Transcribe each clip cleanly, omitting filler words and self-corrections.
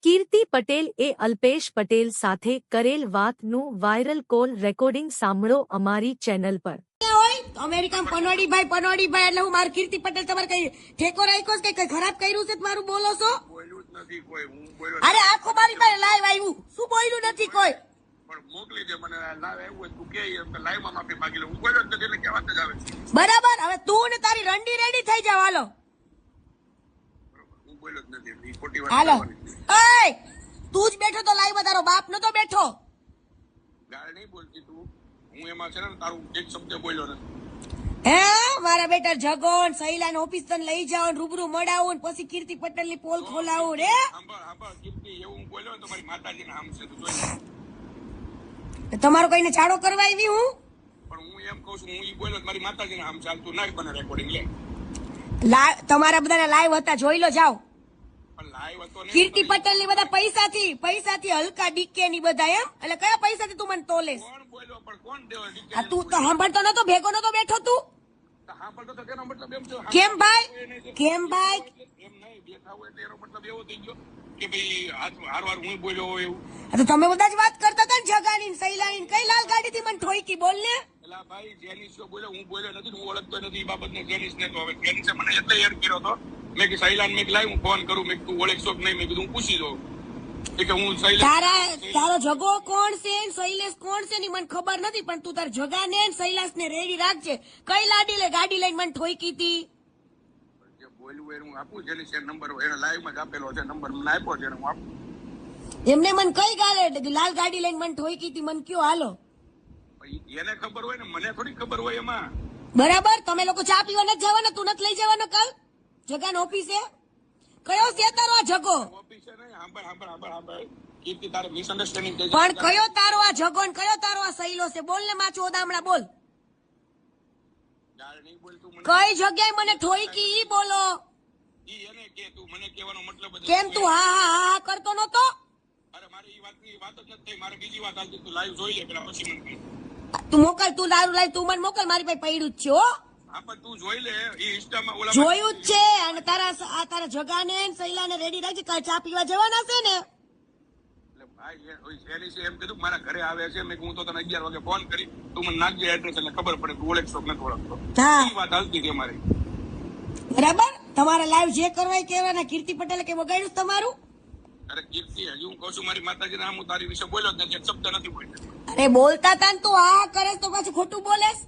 કીર્તિ પટેલ એ અલ્પેશ પટેલ સાથે કરેલ વાતનું વાયરલ કોલ રેકોર્ડિંગ સાંભળો અમારી ચેનલ પર। અમેરિકા પનોડીભાઈ એટલે હું મારું કીર્તિ પટેલ તમારે કઈ ઠેકો રાખ્યો છે કઈ ખરાબ કર્યું છે મારું બોલો છો? અરે આખો મારી પાસે લાઈવ આવ્યું, શું બોલ્યું નથી કોઈ? મોકલી દે મને લાઈવ આવ્યું તું કે લાઈવ માં માફી માંગી લે, હું બોલ્યો નથી એટલે કે વાત જ આવે છે। બરાબર, હવે તું ને તારી રંડી રેડી થઈ જાવ, હાલો। હું બોલ્યો જ નથી, એ ખોટી વાત હાલો, કરવાની। તું જ બેઠો તો લાઈવ માં, તારો બાપ નતો બેઠો। ગાળ નહીં બોલતી તું, હું એમાં છે ને તારું એક શબ્દ બોલ્યો નથી। હે મારા બેટા જગન સૈલાન ઓફિસ તને લઈ જાવ, રૂબરૂ મળાવું ને પછી કીર્તિ પટેલ ની પોલ ખોલાવું રે। સાંભળ કીર્તિ, એવું હું બોલ્યો ને તમારી માતાજીના આમ છે, તું જોઈ તમારો કઈને ચાડો કરવા આવી હું? પણ હું એમ કહું છું, હું ઈ બોલ્યો મારી માતાજીના આમ ચાલતું નાખ બને રેકોર્ડિંગ લે। તમારા બધાના લાઈવ હતા, જોઈ લો જાઓ। પણ લાઈવ હતો ને કીર્તિ પટેલ ની બધા પૈસાથી હલકા ડીકે ની બધા એમ, એટલે કયા પૈસાથી તું મને તોલેસ? કોણ બોલ્યો પણ કોણ દેવા ડીકે? આ તું તો સાંભળતો નતો, ભેગો નતો બેઠો તું? સાંભળતો તો તેનો મતલબ એમ થયો કેમ ભાઈ એમ નહીં બેઠા હોય એટલે એનો મતલબ એવો થઈ ગયો કે ભાઈ હારવાર હું બોલ્યો હોય એવું। તો તમે બધા જ વાત કરતા હતા ને જગાની સૈલાની, કઈ લાલ ગાડી થી મને ઠોકી બોલ ને? એલા ભાઈ જેનિસ બોલ્યો, હું બોલ્યો નથી, હું ઓળખતો નથી એ બાબતને જેનિસ ને। તો હવે જેનિસે મને એટલે યાદ કર્યો હતો, મેં કે સૈલાન મેં લાઈ હું ફોન કરું, મેં તું ઓળખશો કે નહીં, મેં કીધું હું પૂછી દઉં કે હું તારો જગો કોણ છે, શૈલેષ કોણ છે ની મને ખબર નથી, પણ તું તાર જગા ને શૈલાસ ને રેડી રાખજે। કઈ ગાડી લઈને મને ઠોકી હતી? જે બોલ્યું એનું આપું, જેનિસ નંબર એને લાઈવ માં જ આપેલો છે, નંબર મને આપ્યો છે હું આપું એમને। મને કઈ લાલ ગાડી લઈને મને ઠોકી હતી મને કયો, હાલો। એને ખબર હોય ને, મને થોડી ખબર હોય એમાં। બરાબર, તમે લોકો ચા પીવા નથી જવાના? તું નથી લઈ જવાનો કાલ જગાન ઓફિસે? કયો છે તારો આ જગો? ઓફિસે નહીં, સાંભળ કીર્તિ, તારે મિસઅન્ડરસ્ટેન્ડિંગ થઈ પણ કયો તારો આ જગો ને કયો તારો આ સૈલો છે? બોલ ને માચો દામડા બોલ, ગાળ નહીં બોલતું મને। કઈ જગ્યાએ મને ઠોકી ઈ બોલો। ઈ એને કે તું મને કહેવાનો મતલબ જ કેમ તું હા કરતો નતો? અરે મારી ઈ વાતની વાત જ નથી થઈ, મારે બીજી વાત હાલતી, તું લાઈવ જોઈ લે પેલા પછી મને કહે। તું મોકલ, તું દારૂ લાવી, તું મને મોકલ, મારી પાસે પડ્યું જ છે હો। હા પણ તું જોઈ લે, ઈ ઇન્સ્ટામાં ઓલા જોયું જ છે, અને તારા જગાને સૈલાને રેડી રાખજે, કાલ ચા પીવા જવાના છે ને? એટલે ભાઈ એની છે એમ કીધું મારા ઘરે આવે છે, મેં હું તો તને 11 વાગે ફોન કરી, તું મને નાખજે એડ્રેસ એટલે ખબર પડે તું ઓળખશો કે નથી ઓળખતો। હા ઈ વાત હાલતી હતી અમારી, બરાબર। તમારે લાઈવ જે કરવા કહેવાના, કીર્તિ પટેલે કે વગાડ્યું તમારું? અરે કીર્તિ, હજી હું કહું છું મારી માતાજીના આમ હું તારી વિશે બોલ્યો જ નથી, એક શબ્દ નથી બોલ્યો। અરે બોલતા તા ને તું આ કરે તો પાછું ખોટું બોલેસ?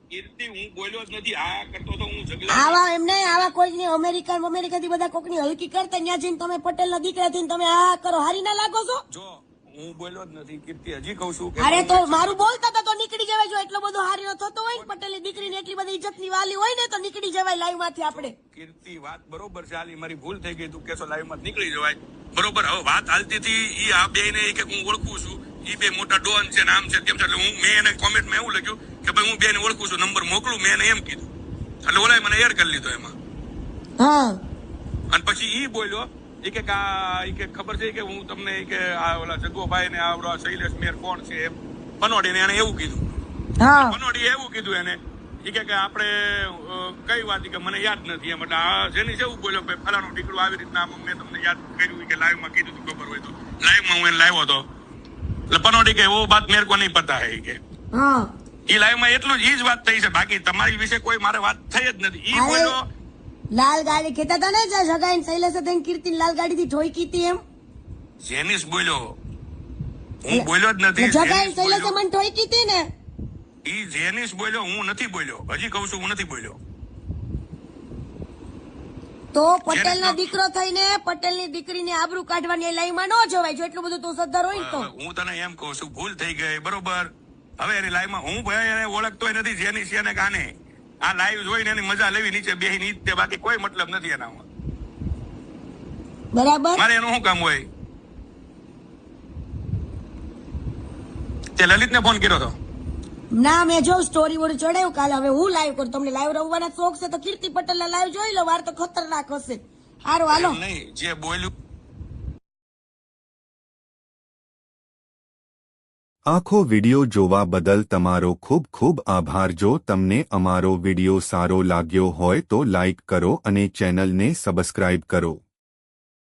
કીર્તિ હું બોલ્યો જ નથી, આ કરતો તો હું ઝઘડા આવા એમને આવા કોઈ અમેરિકાથી બધા કોકની હલકી કરતા ત્યાં જઈને તમે પટેલ ના દીકરા થઈને તમે આ કરો, હારી ના લાગો છો? જો હું બોલ્યો જ નથી કીર્તિ, હજી કહું છું અરે તો મારું બોલતા તા તો નીકળી જવાય, જો એટલો બધો હારી થતો હોય ને પટેલ ની દીકરીને એટલી બધી ઇજ્જત ની વાલી હોય ને તો નીકળી જવાય લાઈવ માંથી આપણે। કીર્તિ વાત બરોબર છે, આલી મારી ભૂલ થઈ ગઈ, તું કેસો લાઈવ માં નીકળી જવાય બરોબર। હવે વાત હાલતી હતી ઈ આ બે ને કે હું ઓળખું છું, ઈ બે મોટા ડોન છે ને આમ છે તેમ છે, એટલે મેં એને કોમેન્ટમાં એવું લખ્યું કે ભાઈ હું બે ને ઓળખું છું, નંબર મોકલું, મેં એને એમ કીધું, એટલે ઓલાએ મને એડ કરી લીધો એમાં। હા, અને પછી ઈ બોલ્યો ઈ કે ખબર છે કે હું તમને કે આ ઓલા જગોભાઈ ને આ શૈલેષ મેર કોણ છે એમ પનોડી ને એને એવું કીધું। હા, પનોડી એવું કીધું એને, ઈ કે આપણે કઈ વાત કે મને યાદ નથી એમ, એટલે આ જેની જેવું બોલ્યો ભાઈ ફલાણો દીકરો આવી રીતના મેં તમને યાદ કર્યું કે લાઈવ માં કીધું તું, ખબર હોય તો લાઈવ માં હું એને લાવ્યો હતો, એટલે પનોડી કે વો બાત મેરે કો નહીં પતા હૈ કે હા, ઈ લાઈવ માં એટલું જ ઈ જ વાત થઈ છે, બાકી તમારી વિશે કોઈ મારે વાત થઈ જ નથી। ઈ બોલ્યો લાલ ગાડી કહેતા હતા ને જગાઈને શૈલેષ હતા કીર્તિ લાલ ગાડી થી ઠોકી હતી એમ? જેનિસ બોલ્યો, હું બોલ્યો જ નથી। જગાઈને શૈલેષે મને ઠોકી હતી ને? ઈ જેનિસ બોલ્યો, હું નથી બોલ્યો, હજી કહું છું હું નથી બોલ્યો। તો પટેલ નો દીકરો થઈને પટેલ ની દીકરીની આબરૂ કાઢવાની લાઈન માં ન જવાય, જો એટલું બધું તું સદ્ધર હોય ને તો। હું તને એમ કહું છું ભૂલ થઈ ગઈ બરોબર, હવે એની લાઈવ માં હું ભાઈ એને ઓળખતોય નથી, જેનિસ એને કાને આ લાઈવ જોઈને એની મજા લેવી, નીચે બેહી નીચે, બાકી કોઈ મતલબ નથી એનામાં। બરાબર, મારે એનું શું કામ હોય? તે લલિત ને ફોન કર્યો હતો ના મેં જો સ્ટોરી બોડી ચડાવ્યું કાલે, હવે હું લાઈવ કરું, તમને લાઈવ રમવાના શોખ છે તો કીર્તિ પટેલ ના લાઈવ જોઈ લો, વાર તો ખતરનાક હશે। હારું હાલો, નહીં જે બોલ્યું। આખો વિડિયો જોવા બદલ તમારો ખૂબ ખૂબ આભાર। જો તમને અમારો વિડિયો સારો લાગ્યો હોય તો લાઈક કરો અને ચેનલને સબસ્ક્રાઇબ કરો।